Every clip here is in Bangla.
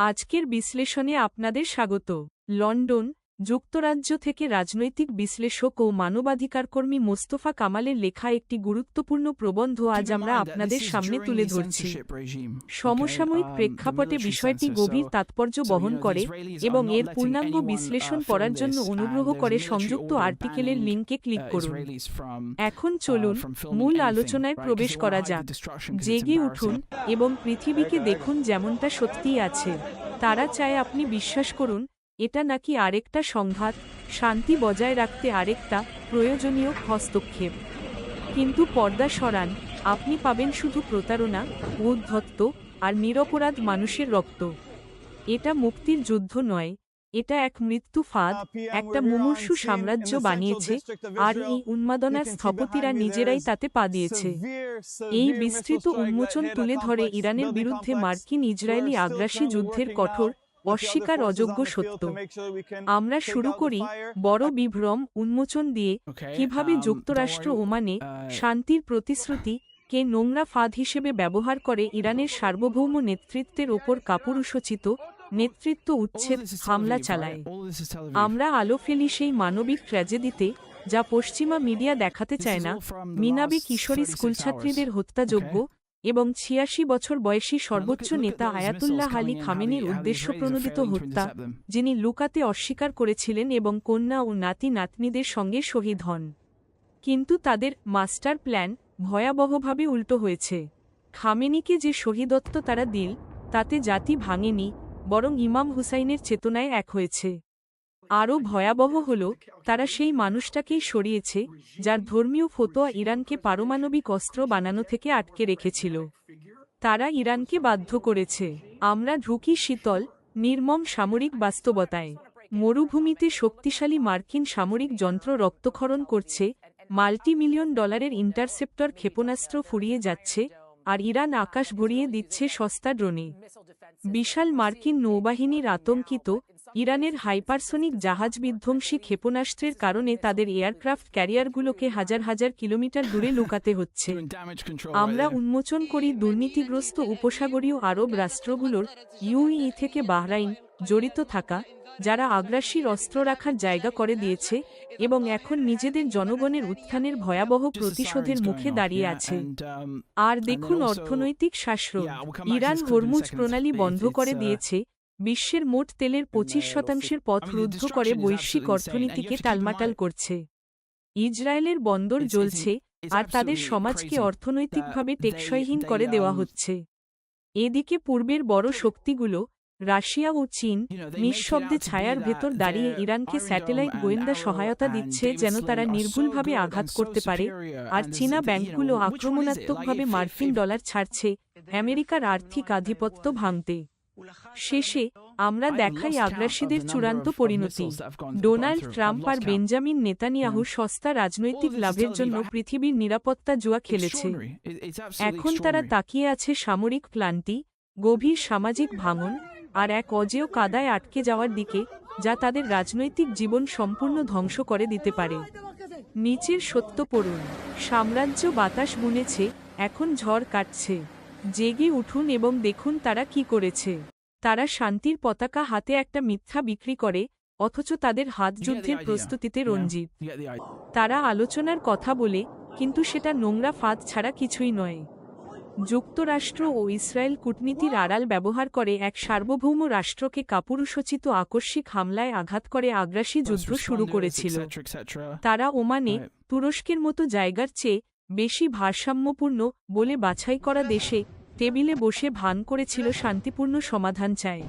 আজকের বিশ্লেষণে আপনাদের স্বাগত। লন্ডন, যুক্তরাজ্য থেকে রাজনৈতিক বিশ্লেষক ও মানবাধিকারকর্মী মোস্তফা কামালের লেখা একটি গুরুত্বপূর্ণ প্রবন্ধ আজ আমরা আপনাদের সামনে তুলে ধরছি। সমসাময়িক প্রেক্ষাপটে বিষয়টি গভীর তাৎপর্য বহন করে এবং এর পূর্ণাঙ্গ বিশ্লেষণ করার জন্য অনুগ্রহ করে সংযুক্ত আর্টিকেলের লিঙ্কে ক্লিক করুন। এখন চলুন মূল আলোচনায় প্রবেশ করা যাক। জেগে উঠুন এবং পৃথিবীকে দেখুন যেমনটা সত্যিই আছে। তারা চায় আপনি বিশ্বাস করুন এটা নাকি আরেকটা সংঘাত, শান্তি বজায় রাখতে আরেকটা প্রয়োজনীয় হস্তক্ষেপ। কিন্তু পর্দা সরান, আপনি পাবেন শুধু প্রতারণা, উদ্ধত্ত আর নিরপরাধ মানুষের রক্ত। এটা মুক্তির যুদ্ধ নয়, এটা এক মৃত্যু ফাঁদ, একটা মুমূর্ষু সাম্রাজ্য বানিয়েছে, আর এই উন্মাদনার স্থপতিরা নিজেরাই তাতে পা দিয়েছে। এই বিস্তৃত উন্মোচন তুলে ধরে ইরানের বিরুদ্ধে মার্কিন ইসরায়েলি আগ্রাসী যুদ্ধের কঠোর অস্বীকার অযোগ্য সত্য। আমরা শুরু করি বড় বিভ্রম উন্মোচন দিয়ে, কিভাবে যুক্তরাষ্ট্র ওমানে শান্তির প্রতিশ্রুতি কে নোংরা ফাঁদ হিসেবে ব্যবহার করে ইরানের সার্বভৌম নেতৃত্বের ওপর কাপুরুষোচিত নেতৃত্ব উচ্ছেদ হামলা চালায়। আমরা আলো ফেলি সেই মানবিক ট্র্যাজেডিতে যা পশ্চিমা মিডিয়া দেখাতে চায় না, মিনাবে কিশোরী স্কুলছাত্রীদের হত্যাযোগ্য এবং ৮৬ বছর বয়সী সর্বোচ্চ নেতা আয়াতুল্লাহ আলী খামেনির উদ্দেশ্যপ্রণোদিত হত্যা, যিনি লুকাতে অস্বীকার করেছিলেন এবং কন্যা ও নাতি নাতনিদের সঙ্গে শহীদ হন। কিন্তু তাদের মাস্টার প্ল্যান ভয়াবহভাবে উল্টো হয়েছে। খামেনিকে যে শহীদত্ব তারা দিল, তাতে জাতি ভাঙেনি, বরং ইমাম হুসাইনের চেতনায় এক হয়েছে। আরও ভয়াবহ হল, তারা সেই মানুষটাকেই সরিয়েছে যার ধর্মীয় ফতোয়া ইরানকে পারমাণবিক অস্ত্র বানানো থেকে আটকে রেখেছিল। তারা ইরানকে বাধ্য করেছে। আমরা ঢুকি শীতল, নির্মম সামরিক বাস্তবতায়। মরুভূমিতে শক্তিশালী মার্কিন সামরিক যন্ত্র রক্তক্ষরণ করছে, মাল্টি-মিলিয়ন ডলারের ইন্টারসেপ্টর ক্ষেপণাস্ত্র ফুরিয়ে যাচ্ছে, আর ইরান আকাশ ভরিয়ে দিচ্ছে সস্তা ড্রোনে। বিশাল মার্কিন নৌবাহিনীর আতঙ্কিত, ইরানের হাইপারসোনিক জাহাজ বিধ্বংসী ক্ষেপণাস্ত্রের কারণে তাদের এয়ারক্রাফট ক্যারিয়ারগুলোকে হাজার হাজার কিলোমিটার দূরে লুকাতে হচ্ছে। আমরা উন্মোচন করি দুর্নীতিগ্রস্ত উপসাগরীয় আরব রাষ্ট্রগুলোর, ইউএই থেকে বাহরাইন, জড়িত থাকা, যারা আগ্রাসীর অস্ত্র রাখার জায়গা করে দিয়েছে এবং এখন নিজেদের জনগণের উত্থানের ভয়াবহ প্রতিশোধের মুখে দাঁড়িয়ে আছে। আর দেখুন অর্থনৈতিক শাসন। ইরান হরমুজ প্রণালী বন্ধ করে দিয়েছে, বিশ্বের মোট তেলের ২৫% পথ রুদ্ধ করে বৈশ্বিক অর্থনীতিকে টালমাটাল করছে। ইসরায়েলের বন্দর জ্বলছে, আর তাদের সমাজকে অর্থনৈতিকভাবে টেকসইহীন করে দেওয়া হচ্ছে। এদিকে পূর্বের বড় শক্তিগুলো, রাশিয়া ও চীন, নিঃশব্দে ছায়ার ভেতর দাঁড়িয়ে ইরানকে স্যাটেলাইট গোয়েন্দা সহায়তা দিচ্ছে যেন তারা নির্ভুলভাবে আঘাত করতে পারে, আর চীনা ব্যাংকগুলো আক্রমণাত্মকভাবে মার্কিন ডলার ছাড়ছে আমেরিকার আর্থিক আধিপত্য ভাঙতে। শেষে আমরা দেখাই আগ্রাসীদের চূড়ান্ত পরিণতি। ডোনাল্ড ট্রাম্প আর বেঞ্জামিন নেতানিয়াহু সস্তা রাজনৈতিক লাভের জন্য পৃথিবীর নিরাপত্তা জুয়া খেলেছে। এখন তারা তাকিয়ে আছে সামরিক ক্লান্তি, গভীর সামাজিক ভাঙন, আর এক অজেয় কাদায় আটকে যাওয়ার দিকে, যা তাদের রাজনৈতিক জীবন সম্পূর্ণ ধ্বংস করে দিতে পারে। নিচের সত্য পড়ুন। সাম্রাজ্য বাতাস বুনেছে, এখন ঝড় কাটছে। জেগে উঠুন এবং দেখুন তারা কি করেছে। তারা শান্তির পতাকা হাতে একটা মিথ্যা বিক্রি করে, অথচ তাদের হাত যুদ্ধের প্রস্তুতিতে রঞ্জিত। তারা আলোচনার কথা বলে, কিন্তু সেটা নোংরা ফাঁদ ছাড়া কিছুই নয়। যুক্তরাষ্ট্র ও ইসরায়েল কূটনীতির আড়াল ব্যবহার করে এক সার্বভৌম রাষ্ট্রকে কাপুরুষোচিত আকস্মিক হামলায় আঘাত করে আগ্রাসী যুদ্ধ শুরু করেছিল। তারা ওমানে, তুরস্কের মতো জায়গার চেয়ে বেশি ভারসাম্যপূর্ণ বলে বাছাই করা দেশে টেবিলে বসে ভান করেছিল শান্তিপূর্ণ সমাধান চায়।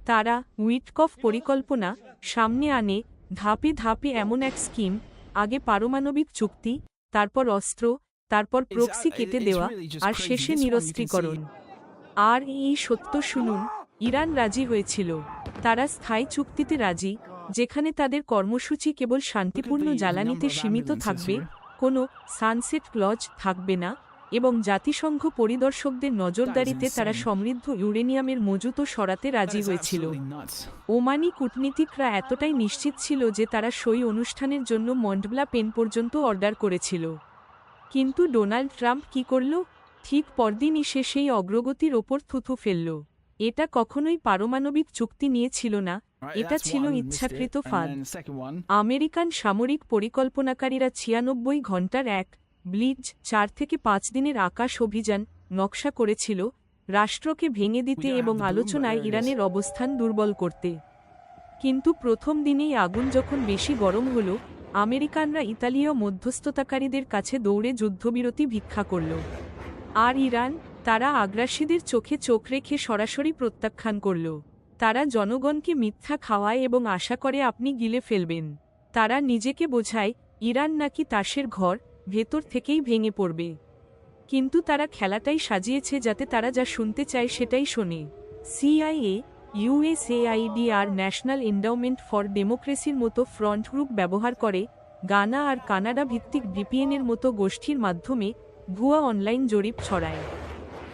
তারা উইটকফ পরিকল্পনা সামনে আনে, ধাপে ধাপে এমন এক স্কিম, আগে পারমাণবিক চুক্তি, তারপর অস্ত্র, তারপর প্রক্সি কেটে দেওয়া, আর শেষে নিরস্ত্রীকরণ। আর এই সত্য শুনুন, ইরান রাজি হয়েছিল। তারা স্থায়ী চুক্তিতে রাজি, যেখানে তাদের কর্মসূচি কেবল শান্তিপূর্ণ জ্বালানিতে সীমিত থাকবে, কোনো সানসেট ক্লজ থাকবে না, এবং জাতিসংঘ পরিদর্শকদের নজরদারিতে তারা সমৃদ্ধ ইউরেনিয়ামের মজুতও সরাতে রাজি হয়েছিল। ওমানি কূটনীতিকরা এতটাই নিশ্চিত ছিল যে তারা সই অনুষ্ঠানের জন্য মন্টব্লা পেন পর্যন্ত অর্ডার করেছিল। কিন্তু ডোনাল্ড ট্রাম্প কি করল? ঠিক পরদিনই সে সেই অগ্রগতির ওপর থুথু ফেলল। এটা কখনোই পারমাণবিক চুক্তি নিয়ে ছিল না, এটা ছিল ইচ্ছাকৃত ফাঁদ। আমেরিকান সামরিক পরিকল্পনাকারীরা ৯৬ ঘণ্টার এক ব্লিজ ৪ থেকে ৫ দিনের আকাশ অভিযান নকশা করেছিল রাষ্ট্রকে ভেঙে দিতে এবং আলোচনায় ইরানের অবস্থান দুর্বল করতে। কিন্তু প্রথম দিনেই আগুন যখন বেশি গরম হল, আমেরিকানরা ইতালীয় মধ্যস্থতাকারীদের কাছে দৌড়ে যুদ্ধবিরতি ভিক্ষা করল। আর ইরান, তারা আগ্রাসীদের চোখে চোখ রেখে সরাসরি প্রত্যাখ্যান করল। তারা জনগণকে মিথ্যা খাওয়ায় এবং আশা করে আপনি গিলে ফেলবেন। তারা নিজেকে বোঝায় ইরান নাকি তাসের ঘর, ভেতর থেকেই ভেঙে পড়বে। কিন্তু তারা খেলাটাই সাজিয়েছে যাতে তারা যা শুনতে চায় সেটাই শোনে। সিআইএ, ইউএসএআইডি আর ন্যাশনাল এন্ডাওমেন্ট ফর ডেমোক্রেসির মতো ফ্রন্ট গ্রুপ ব্যবহার করে গানা আর কানাডা ভিত্তিক ভিপিএনের মতো গোষ্ঠীর মাধ্যমে ভুয়া অনলাইন জরিপ ছড়ায়।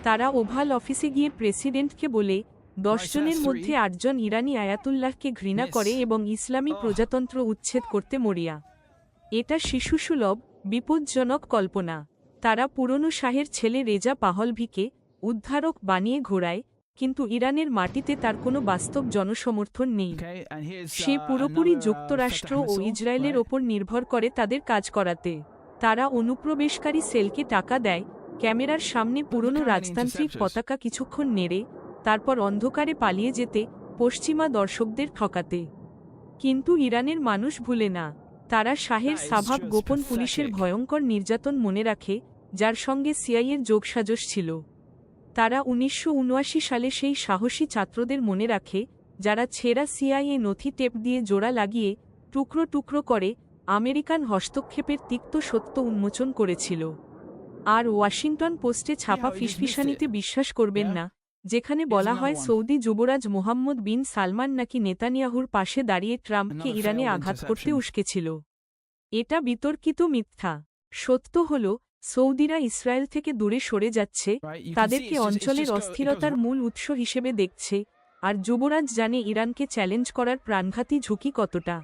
তারা ওভাল অফিসে গিয়ে প্রেসিডেন্টকে বলে ১০ জনের মধ্যে ৮ জন ইরানি আয়াতুল্লাহকে ঘৃণা করে এবং ইসলামী প্রজাতন্ত্র উচ্ছেদ করতে মরিয়া। এটা শিশুসুলভ, বিপজ্জনক কল্পনা। তারা পুরনো শাহের ছেলে রেজা পাহলভিকে উদ্ধারক বানিয়ে ঘোরায়, কিন্তু ইরানের মাটিতে তার কোনো বাস্তব জনসমর্থন নেই। সে পুরোপুরি যুক্তরাষ্ট্র ও ইসরায়েলের ওপর নির্ভর করে তাদের কাজ করাতে। তারা অনুপ্রবেশকারী সেলকে টাকা দেয়, ক্যামেরার সামনে পুরনো রাজতান্ত্রিক পতাকা কিছুক্ষণ নেড়ে, তারপর অন্ধকারে পালিয়ে যেতে, পশ্চিমা দর্শকদের ঠকাতে। কিন্তু ইরানের মানুষ ভুলে না। তারা শাহের সাভাব গোপন পুলিশের ভয়ঙ্কর নির্যাতন মনে রাখে, যার সঙ্গে সিআইএর যোগসাজশ ছিল। তারা ১৯৭৯ সালে সেই সাহসী ছাত্রদের মনে রাখে, যারা ছেঁড়া সিআইএ নথি টেপ দিয়ে জোড়া লাগিয়ে টুকরো টুকরো করে আমেরিকান হস্তক্ষেপের তিক্ত সত্য উন্মোচন করেছিল। আর ওয়াশিংটন পোস্টে ছাপা ফিসফিসানিতে বিশ্বাস করবেন না, যেখানে বলা হয় সৌদি যুবরাজ মোহাম্মদ বিন সালমান নাকি নেতানিয়াহুর পাশে দাঁড়িয়ে ট্রাম্পকে ইরানে আঘাত করতে উস্কেছিল। এটা বিতর্কিত মিথ্যা। সত্য হল, সৌদিরা ইসরায়েল থেকে দূরে সরে যাচ্ছে, তাদেরকে অঞ্চলের অস্থিরতার মূল উৎস হিসেবে দেখছে, আর যুবরাজ জানে ইরানকে চ্যালেঞ্জ করার প্রাণঘাতী ঝুঁকি কতটা।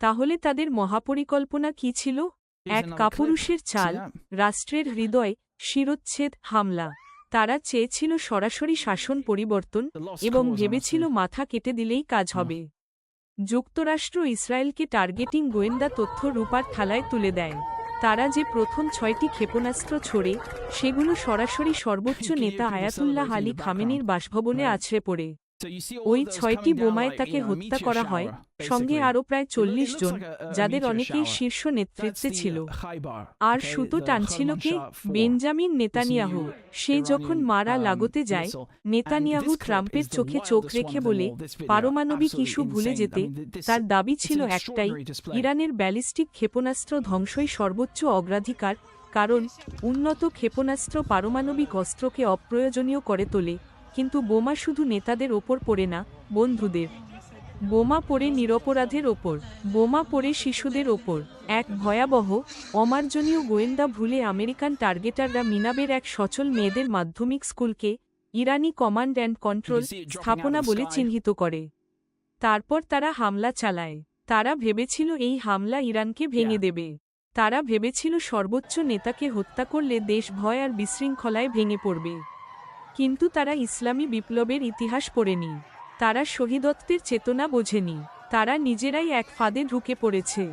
তাহলে তাদের মহাপরিকল্পনা কি ছিল? এক কাপুরুষের চাল, রাষ্ট্রের হৃদয়, শিরোচ্ছেদ, হামলা। তারা চেয়েছিল সরাসরি শাসন পরিবর্তন এবং ভেবেছিল মাথা কেটে দিলেই কাজ হবে। যুক্তরাষ্ট্র ইসরায়েলকে টার্গেটিং গোয়েন্দা তথ্য রূপার থালায় তুলে দেয়। তারা যে প্রথম ৬টি ক্ষেপণাস্ত্র ছোড়ে, সেগুলো সরাসরি সর্বোচ্চ নেতা আয়াতুল্লাহ আলী খামেনির বাসভবনে আছড়ে পড়ে। ওই ৬টি বোমায় তাকে হত্যা করা হয়, সঙ্গে আরও প্রায় ৪০ জন, যাদের অনেকেই শীর্ষ নেতৃত্বে ছিল। আর সুতো টানছিল কে? Benjamin Netanyahu. সে যখন মারা লাগতে যায়, নেতানিয়াহু ট্রাম্পের চোখে চোখ রেখে বলে পারমাণবিক ইস্যু ভুলে যেতে। তার দাবি ছিল একটাই, ইরানের ব্যালিস্টিক ক্ষেপণাস্ত্র ধ্বংসই সর্বোচ্চ অগ্রাধিকার, কারণ উন্নত ক্ষেপণাস্ত্র পারমাণবিক অস্ত্রকে অপ্রয়োজনীয় করে তোলে। কিন্তু বোমা শুধু নেতাদের ওপর পড়ে না, বন্ধুদের। বোমা পড়ে নিরপরাধের ওপর, বোমা পড়ে শিশুদের ওপর। এক ভয়াবহ, অমার্জনীয় গোয়েন্দা ভুলে আমেরিকান টার্গেটাররা মিনাবের এক সচল মেয়েদের মাধ্যমিক স্কুলকে ইরানি কমান্ড অ্যান্ড কন্ট্রোল স্থাপনা বলে চিহ্নিত করে। তারপর তারা হামলা চালায়। তারা ভেবেছিল এই হামলা ইরানকে ভেঙে দেবে। তারা ভেবেছিল সর্বোচ্চ নেতাকে হত্যা করলে দেশ ভয় আর বিশৃঙ্খলায় ভেঙে পড়বে। কিন্তু তারা ইসলামী বিপ্লবের ইতিহাস পড়েনি। তারা শহীদত্বের চেতনা বোঝেনি। তারা নিজেরাই এক ফাঁদে ঢুকে পড়েছে।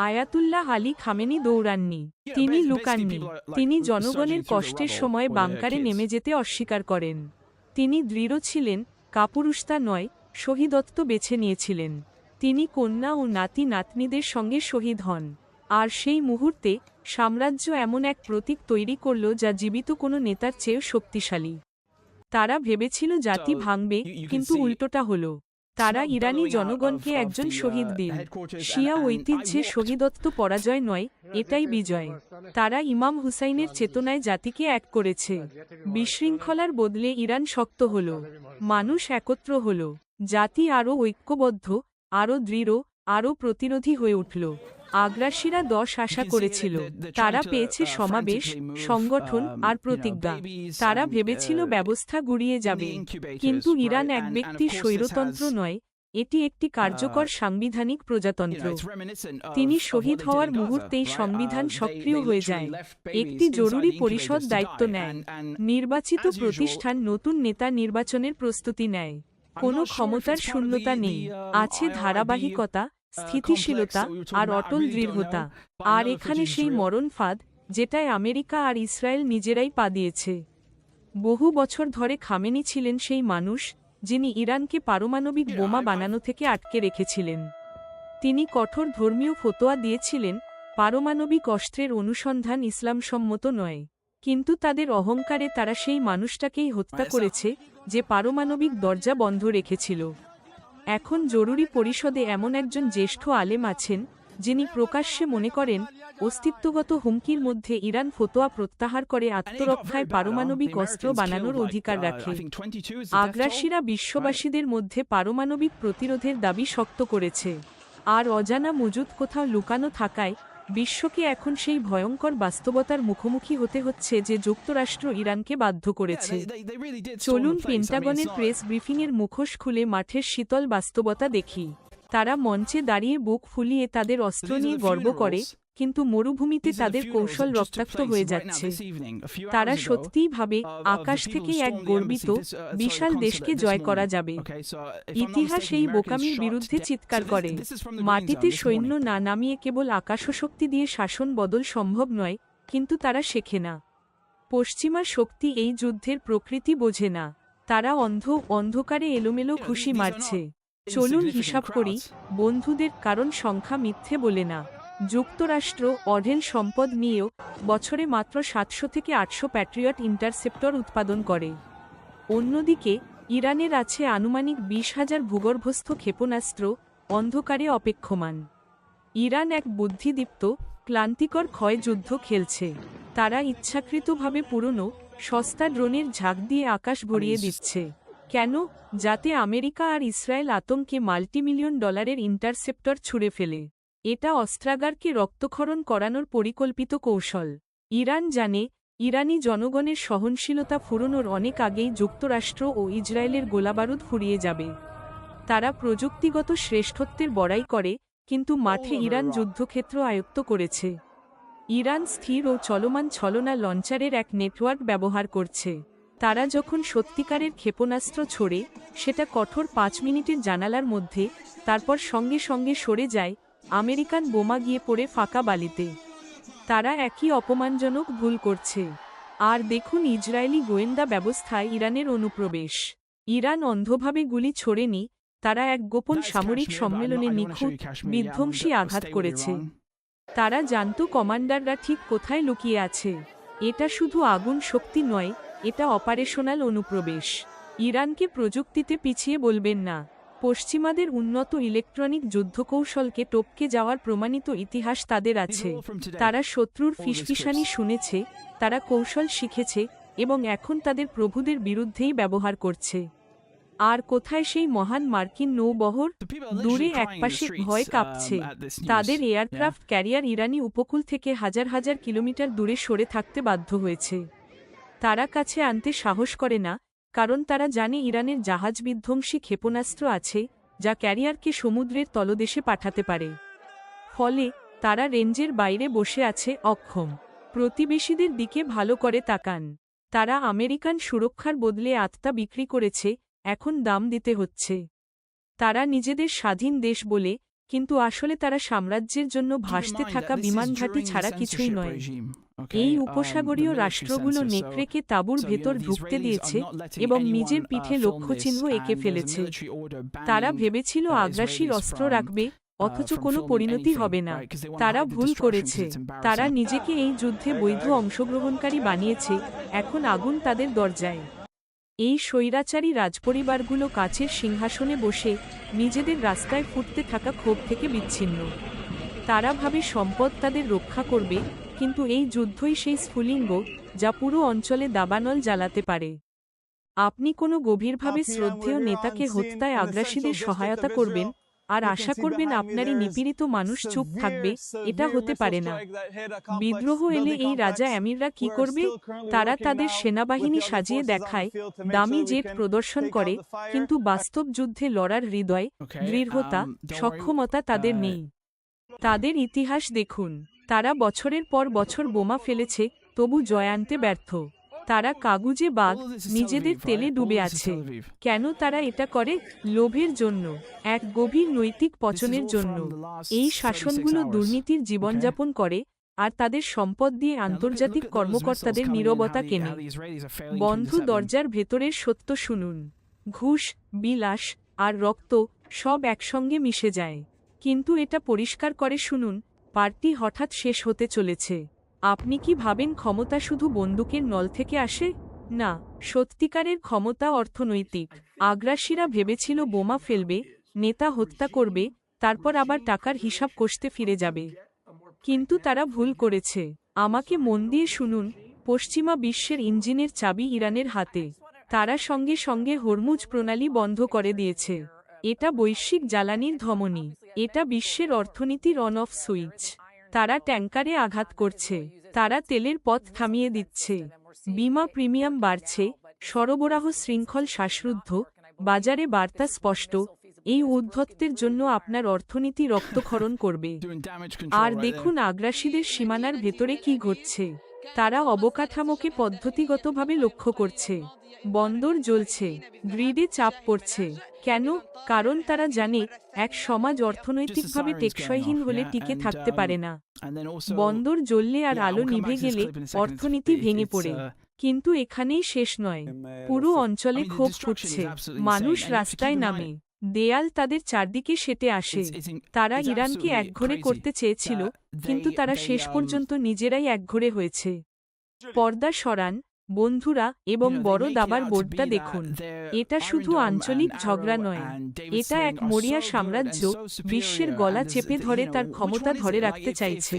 আয়াতুল্লাহ আলী খামেনি দৌড়াননি, তিনি লুকাননি। তিনি জনগণের কষ্টের সময় বাংকারে নেমে যেতে অস্বীকার করেন। তিনি দৃঢ় ছিলেন, কাপুরুষতা নয়, শহীদত্ব বেছে নিয়েছিলেন। তিনি কন্যা ও নাতি নাতনিদের সঙ্গে শহীদ হন। আর সেই মুহূর্তে সাম্রাজ্য এমন এক প্রতীক তৈরি করল যা জীবিত কোনো নেতার চেয়েও শক্তিশালী। তারা ভেবেছিল জাতি ভাঙবে, কিন্তু উল্টোটা হল। তারা ইরানি জনগণকে একজন শহীদ দিল। শিয়া ঐতিহ্যে শহীদত্ব পরাজয় নয়, এটাই বিজয়। তারা ইমাম হুসাইনের চেতনায় জাতিকে এক করেছে। বিশৃঙ্খলার বদলে ইরান শক্ত হল। মানুষ একত্র হল। জাতি আরও ঐক্যবদ্ধ, আরও দৃঢ়, আরও প্রতিরোধী হয়ে উঠল। আগ্রাসীরা ১০ আশা করেছিল। তারা পেয়েছে সমাবেশ, সংগঠন আর প্রতিজ্ঞা। তারা ভেবেছিল ব্যবস্থা গুড়িয়ে যাবে। কিন্তু ইরান এক ব্যক্তির স্বৈরতন্ত্র নয়, এটি একটি কার্যকর সাংবিধানিক প্রজাতন্ত্র। তিনি শহীদ হওয়ার মুহূর্তেই সংবিধান সক্রিয় হয়ে যায়। একটি জরুরি পরিষদ দায়িত্ব নেয়। নির্বাচিত প্রতিষ্ঠান নতুন নেতা নির্বাচনের প্রস্তুতি নেয়। কোনো ক্ষমতার শূন্যতা নেই, আছে ধারাবাহিকতা, স্থিতিশীলতা আর অটল দৃঢ়তা। আর এখানে সেই মরণ ফাঁদ, যেটায় আমেরিকা আর ইসরায়েল নিজেরাই পা দিয়েছে। বহু বছর ধরে খামেনি ছিলেন সেই মানুষ যিনি ইরানকে পারমাণবিক বোমা বানানো থেকে আটকে রেখেছিলেন। তিনি কঠোর ধর্মীয় ফতোয়া দিয়েছিলেন, পারমাণবিক অস্ত্রের অনুসন্ধান ইসলামসম্মত নয়। কিন্তু তাদের অহংকারে তারা সেই মানুষটাকেই হত্যা করেছে যে পারমাণবিক দরজা বন্ধ রেখেছিল। এখন জরুরি পরিষদে এমন একজন জ্যেষ্ঠ আলেম আছেন যিনি প্রকাশ্যে মনে করেন, অস্তিত্বগত হুমকির মধ্যে ইরান ফতোয়া প্রত্যাহার করে আত্মরক্ষায় পারমাণবিক অস্ত্র বানানোর অধিকার রাখে। আগ্রাসীরা বিশ্ববাসীদের মধ্যে পারমাণবিক প্রতিরোধের দাবি শক্ত করেছে। আর অজানা মজুদ কোথাও লুকানো থাকায় বিশ্বকে এখন সেই ভয়ঙ্কর বাস্তবতার মুখোমুখি হতে হচ্ছে যে যুক্তরাষ্ট্র ইরানকে বাধ্য করেছে। চলুন পেন্টাগনের প্রেস ব্রিফিংয়ের মুখোশ খুলে মাঠের শীতল বাস্তবতা দেখি। তারা মঞ্চে দাঁড়িয়ে বুক ফুলিয়ে তাদের অস্ত্র নিয়ে গর্ব করে, কিন্তু মরুভূমিতে তাদের কৌশল রক্তাক্ত হয়ে যাচ্ছে। তারা সত্যিই ভাবে আকাশ থেকে এক গর্বিত বিশাল দেশকে জয় করা যাবে। ইতিহাস এই বোকামির বিরুদ্ধে চিৎকার করে। মাটিতে সৈন্য না নামিয়ে কেবল আকাশশক্তি দিয়ে শাসন বদল সম্ভব নয়, কিন্তু তারা শেখে না। পশ্চিমা শক্তি এই যুদ্ধের প্রকৃতি বোঝে না। তারা অন্ধকারে এলোমেলো ঘুষি মারছে। চলুন হিসাব করি বন্ধুদের, কারণ সংখ্যা মিথ্যে বলে না। যুক্তরাষ্ট্র অঢেল সম্পদ নিয়েও বছরে মাত্র 700 থেকে 800 প্যাট্রিয়ট ইন্টারসেপ্টর উৎপাদন করে। অন্যদিকে ইরানের আছে আনুমানিক 20,000 ভূগর্ভস্থ ক্ষেপণাস্ত্র, অন্ধকারে অপেক্ষমান। ইরান এক বুদ্ধিদীপ্ত, ক্লান্তিকর ক্ষয় যুদ্ধ খেলছে। তারা ইচ্ছাকৃতভাবে পুরনো, সস্তা ড্রোনের ঝাঁক দিয়ে আকাশ ভরিয়ে দিচ্ছে। কেন? যাতে আমেরিকা আর ইসরায়েল আতঙ্কে মাল্টিমিলিয়ন ডলারের ইন্টারসেপ্টর ছুঁড়ে ফেলে। এটা অস্ত্রাগারকে রক্তক্ষরণ করানোর পরিকল্পিত কৌশল। ইরান জানে, ইরানি জনগণের সহনশীলতা ফুরোনোর অনেক আগেই যুক্তরাষ্ট্র ও ইসরায়েলের গোলাবারুদ ফুরিয়ে যাবে। তারা প্রযুক্তিগত শ্রেষ্ঠত্বের বড়াই করে, কিন্তু মাঠে ইরান যুদ্ধক্ষেত্র আয়ত্ত করেছে। ইরান স্থির ও চলমান ছলনা লঞ্চারের এক নেটওয়ার্ক ব্যবহার করছে। তারা যখন সত্যিকারের ক্ষেপণাস্ত্র ছোড়ে, সেটা কঠোর 5 মিনিটের জানালার মধ্যে, তারপর সঙ্গে সঙ্গে সরে যায়, আমেরিকান বোমা গিয়ে পড়ে ফাঁকা বালিতে। তারা একই অপমানজনক ভুল করছে। আর দেখুন ইসরায়েলি গোয়েন্দা ব্যবস্থায় ইরানের অনুপ্রবেশ। ইরান অন্ধভাবে গুলি ছোড়েনি, তারা এক গোপন সামরিক সম্মেলনে নিখুঁত, বিধ্বংসী আঘাত করেছে। তারা জানত কমান্ডাররা ঠিক কোথায় লুকিয়ে আছে। এটা শুধু আগুন শক্তি নয়, এটা অপারেশনাল অনুপ্রবেশ। ইরানকে প্রযুক্তিতে পিছিয়ে বলবেন না। পশ্চিমাদের উন্নত ইলেকট্রনিক যুদ্ধকৌশলকে টপকে যাওয়ার প্রমাণিত ইতিহাস তাদের আছে। তারা শত্রুর ফিসফিসানি শুনেছে, তারা কৌশল শিখেছে, এবং এখন তাদের প্রভুদের বিরুদ্ধেই ব্যবহার করছে। আর কোথায় সেই মহান মার্কিন নৌবহর? দূরে একপাশে ভয় কাঁপছে। তাদের এয়ারক্রাফট ক্যারিয়ার ইরানি উপকূল থেকে হাজার হাজার কিলোমিটার দূরে সরে থাকতে বাধ্য হয়েছে। তারা কাছে আনতে সাহস করে না, কারণ তারা জানে ইরানের জাহাজ বিধ্বংসী ক্ষেপণাস্ত্র আছে, যা ক্যারিয়ারকে সমুদ্রের তলদেশে পাঠাতে পারে। ফলে তারা রেঞ্জের বাইরে বসে আছে, অক্ষম। প্রতিবেশীদের দিকে ভালো করে তাকান। তারা আমেরিকান সুরক্ষার বদলে আত্মা বিক্রি করেছে, এখন দাম দিতে হচ্ছে। তারা নিজেদের স্বাধীন দেশ বলে, কিন্তু আসলে তারা সাম্রাজ্যের জন্য ভাসতে থাকা বিমানঘাঁটি ছাড়া কিছুই নয়। এই উপসাগরীয় রাষ্ট্রগুলো নেকড়েকে তাঁবুর ভেতর ঢুকতে দিয়েছে এবং নিজের পিঠে লক্ষ্যচিহ্ন এঁকে ফেলেছে। তারা ভেবেছিল আগ্রাসীর অস্ত্র রাখবে, অথচ কোনো পরিণতি হবে না। তারা ভুল করেছে। তারা নিজেকে এই যুদ্ধে বৈধ অংশগ্রহণকারী বানিয়েছে, এখন আগুন তাদের দরজায়। এই স্বৈরাচারী রাজপরিবারগুলো কাচের সিংহাসনে বসে নিজেদের রাস্তায় ফুটতে থাকা ক্ষোভ থেকে বিচ্ছিন্ন। তারা ভাবে সম্পদ তাদের রক্ষা করবে, কিন্তু এই যুদ্ধই সেই স্ফুলিঙ্গ যা পুরো অঞ্চলে দাবানল জ্বালাতে পারে। আপনি কোনো গভীরভাবে শ্রদ্ধেয় নেতাকে হত্যায় আগ্রাসীদের সহায়তা করবেন, আর আশা করবেন আপনারই নিপীড়িত মানুষ চুপ থাকবে, এটা হতে পারে না। বিদ্রোহ এলে এই রাজা আমিররা কি করবে? তারা তাদের সেনাবাহিনী সাজিয়ে দেখায়, দামি জেট প্রদর্শন করে, কিন্তু বাস্তব যুদ্ধে লড়ার হৃদয়, দৃঢ়তা, সক্ষমতা তাদের নেই। তাদের ইতিহাস দেখুন, তারা বছরের পর বছর বোমা ফেলেছে, তবু জয় আনতে ব্যর্থ। তারা কাগুজে বাঘ, নিজেদের তেলে ডুবে আছে। কেন তারা এটা করে? লোভের জন্য, এক গভীর নৈতিক পচনের জন্য। এই শাসনগুলো দুর্নীতির জীবনযাপন করে, আর তাদের সম্পদ দিয়ে আন্তর্জাতিক কর্মকর্তাদের নীরবতা কেনে। বন্ধ দরজার ভেতরের সত্য শুনুন। ঘুষ, বিলাস, আর রক্ত সব একসঙ্গে মিশে যায়। কিন্তু এটা পরিষ্কার করে শুনুন, পার্টি হঠাৎ শেষ হতে চলেছে। আপনি কি ভাবেন ক্ষমতা শুধু বন্দুকের নল থেকে আসে? না, সত্যিকারের ক্ষমতা অর্থনৈতিক। আগ্রাসীরা ভেবেছিল বোমা ফেলবে, নেতা হত্যা করবে, তারপর আবার টাকার হিসাব কষতে ফিরে যাবে। কিন্তু তারা ভুল করেছে। আমাকে মন দিয়ে শুনুন, পশ্চিমা বিশ্বের ইঞ্জিনের চাবি ইরানের হাতে। তারা সঙ্গে সঙ্গে হরমুজ প্রণালী বন্ধ করে দিয়েছে। এটা বৈশ্বিক জ্বালানির ধমনী। এটা বিশ্বের অর্থনীতির অন অফ সুইচ। তারা ট্যাঙ্কারে আঘাত করছে, তারা তেলের পথ থামিয়ে দিচ্ছে, বীমা প্রিমিয়াম বাড়ছে, সরবরাহ শৃঙ্খল শ্বাসরুদ্ধ, বাজারে বার্তা স্পষ্ট, এই উদ্ধত্তের জন্য আপনার অর্থনীতি রক্তক্ষরণ করবে। আর দেখুন আগ্রাসীদের সীমানার ভেতরে কি ঘটছে। তারা অবকাঠামোকে পদ্ধতিগতভাবে লক্ষ্য করছে। বন্দর জ্বলছে, গ্রিডে চাপ পড়ছে। কেন? কারণ তারা জানে, এক সমাজ অর্থনৈতিকভাবে টেকসইহীন হলে টিকে থাকতে পারে না। বন্দর জ্বললে আর আলো নিভে গেলে অর্থনীতি ভেঙে পড়ে। কিন্তু এখানেই শেষ নয়, পুরো অঞ্চলে ক্ষোভ ফুটছে। মানুষ রাস্তায় নামে, দেয়াল তাদের চারদিকে সেটে আসে। তারা ইরানকে একঘরে করতে চেয়েছিল, কিন্তু তারা শেষ পর্যন্ত নিজেরাই একঘরে হয়েছে। পর্দা সরান, বন্ধুরা, এবং বড় দাবার বোর্ডটা দেখুন। এটা শুধু আঞ্চলিক ঝগড়া নয়, এটা এক মরিয়া সাম্রাজ্য বিশ্বের গলা চেপে ধরে তার ক্ষমতা ধরে রাখতে চাইছে।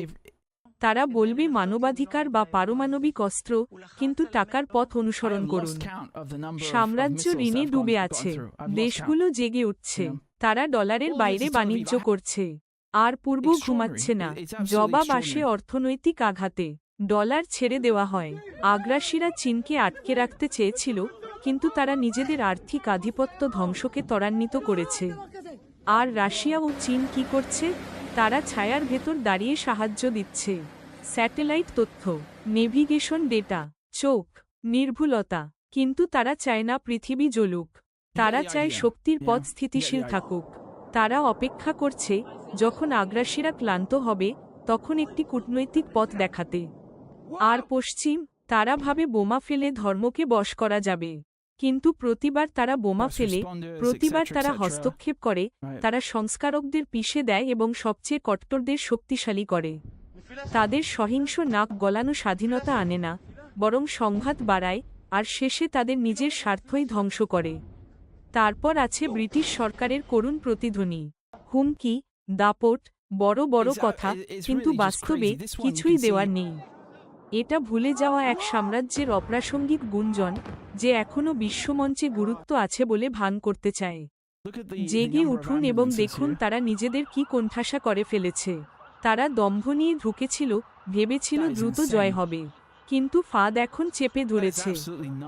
তারা বলবে মানবাধিকার বা পারমাণবিক অস্ত্র, কিন্তু টাকার পথ অনুসরণ করুন। সাম্রাজ্য ঋণে ডুবে আছে, দেশগুলো জেগে উঠছে, তারা ডলারের বাইরে বাণিজ্য করছে। আর পূর্ব ঘুমাচ্ছে না, জবাব আসে অর্থনৈতিক আঘাতে। ডলার ছেড়ে দেওয়া হয়। আগ্রাসীরা চীনকে আটকে রাখতে চেয়েছিল, কিন্তু তারা নিজেদের আর্থিক আধিপত্য ধ্বংসকে ত্বরান্বিত করেছে। আর রাশিয়া ও চীন কি করছে? তারা ছায়ার ভেতর দাঁড়িয়ে সাহায্য দিচ্ছে। স্যাটেলাইট তথ্য, নেভিগেশন ডেটা, চোখ, নির্ভুলতা। কিন্তু তারা চায় না পৃথিবী জ্বলুক। তারা চায় শক্তির পথ স্থিতিশীল থাকুক। তারা অপেক্ষা করছে, যখন আগ্রাসীরা ক্লান্ত হবে, তখন একটি কূটনৈতিক পথ দেখাতে। আর পশ্চিম, তারা ভাবে বোমা ফেলে ধর্মকে বশ করা যাবে। কিন্তু প্রতিবার তারা বোমা ফেলে, প্রতিবার তারা হস্তক্ষেপ করে, তারা সংস্কারকদের পিষে দেয় এবং সবচেয়ে কট্টরদের শক্তিশালী করে। তাদের সহিংস নাক গলানো স্বাধীনতা আনে না, বরং সংঘাত বাড়ায়, আর শেষে তাদের নিজের স্বার্থই ধ্বংস করে। তারপর আছে ব্রিটিশ সরকারের করুণ প্রতিধ্বনি, হুমকি, দাপট, বড় বড় কথা, কিন্তু বাস্তবে কিছুই দেওয়ার নেই। এটা ভুলে যাওয়া এক সাম্রাজ্যের অপ্রাসঙ্গিক গুঞ্জন, যে এখনও বিশ্বমঞ্চে গুরুত্ব আছে বলে ভান করতে চায়। জেগে উঠুন এবং দেখুন তারা নিজেদের কি কোণঠাসা করে ফেলেছে। তারা দম্ভ নিয়ে ঢুকেছিল, ভেবেছিল দ্রুত জয় হবে। কিন্তু ফাঁদ এখন চেপে ধরেছে।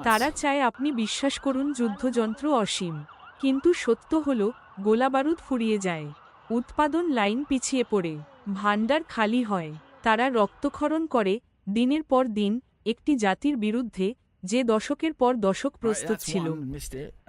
তারা চায় আপনি বিশ্বাস করুন যুদ্ধযন্ত্র অসীম। কিন্তু সত্য হল, গোলাবারুদ ফুরিয়ে যায়, উৎপাদন লাইন পিছিয়ে পড়ে, ভাণ্ডার খালি হয়। তারা রক্তক্ষরণ করে, দিনের পর দিন, একটি জাতির বিরুদ্ধে, যে দশকের পর দশক প্রস্তুত ছিল।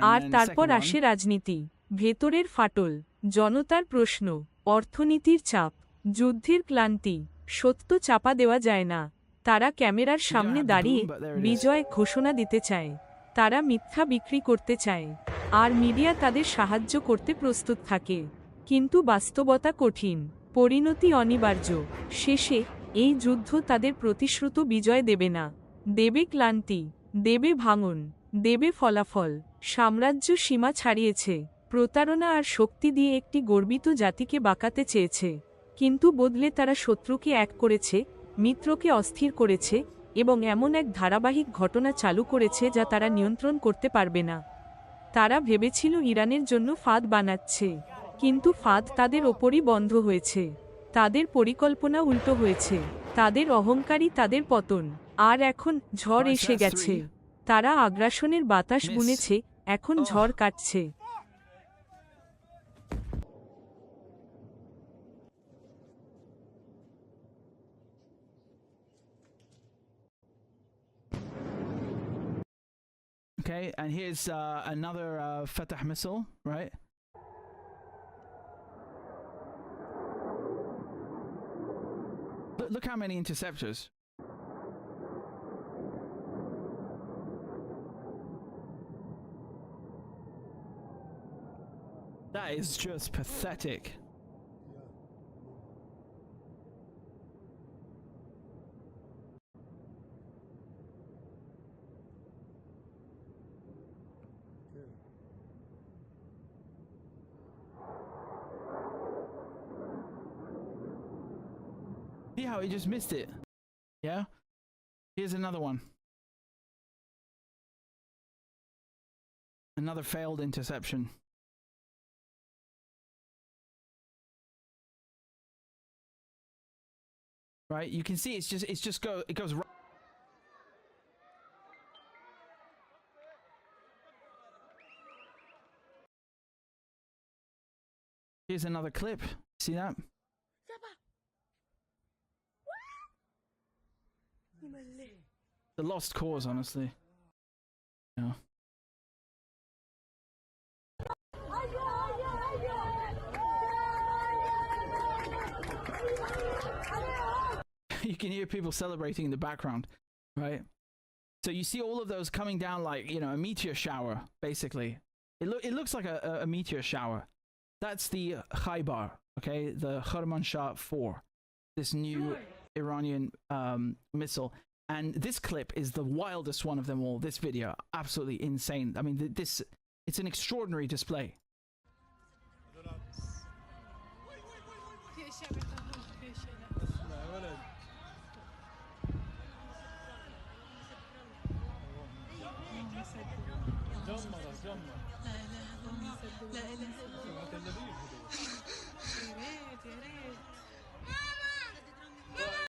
আর তারপর আসে রাজনীতি, ভেতরের ফাটল, জনতার প্রশ্ন, অর্থনীতির চাপ, যুদ্ধের ক্লান্তি। সত্য চাপা দেওয়া যায় না। তারা ক্যামেরার সামনে দাঁড়িয়ে বিজয় ঘোষণা দিতে চায়। তারা মিথ্যা বিক্রি করতে চায়। আর মিডিয়া তাদের সাহায্য করতে প্রস্তুত থাকে। কিন্তু বাস্তবতা কঠিন, পরিণতি অনিবার্য। শেষে, এই যুদ্ধ তাদের প্রতিশ্রুত বিজয় দেবে না, দেবে ক্লান্তি, দেবে ভাঙন, দেবে ফলাফল। সাম্রাজ্য সীমা ছাড়িয়েছে, প্রতারণা আর শক্তি দিয়ে একটি গর্বিত জাতিকে বাঁকাতে চেয়েছে। কিন্তু বদলে তারা শত্রুকে এক করেছে, মিত্রকে অস্থির করেছে, এবং এমন এক ধারাবাহিক ঘটনা চালু করেছে যা তারা নিয়ন্ত্রণ করতে পারবে না। তারা ভেবেছিল ইরানের জন্য ফাঁদ বানাচ্ছে, কিন্তু ফাঁদ তাদের ওপরই বন্ধ হয়েছে। তাদের পরিকল্পনা উল্টো হয়েছে। তাদের অহংকারই তাদের পতন। আর এখন ঝড় Right, so এসে that's গেছে। 3. তারা আগ্রাসনের বাতাস Miss. বুনেছে, এখন Oh. ঝড় কাটছে। Okay, and here's another Fatah missile, right? Look how many interceptors. That is just pathetic. See how he just missed it? Yeah? Here's another one. Another failed interception. Right? You can see it goes right. Here's another clip. See that? The lost cause, honestly. Yeah. You can hear people celebrating in the background, right? So you see all of those coming down like, you know, a meteor shower, basically. It looks like a meteor shower. That's the Khaybar, okay? The Khorramshahr 4, this new Iranian missile. And this clip is the wildest one of them all. This video, absolutely insane. I mean, it's an extraordinary display. لا إله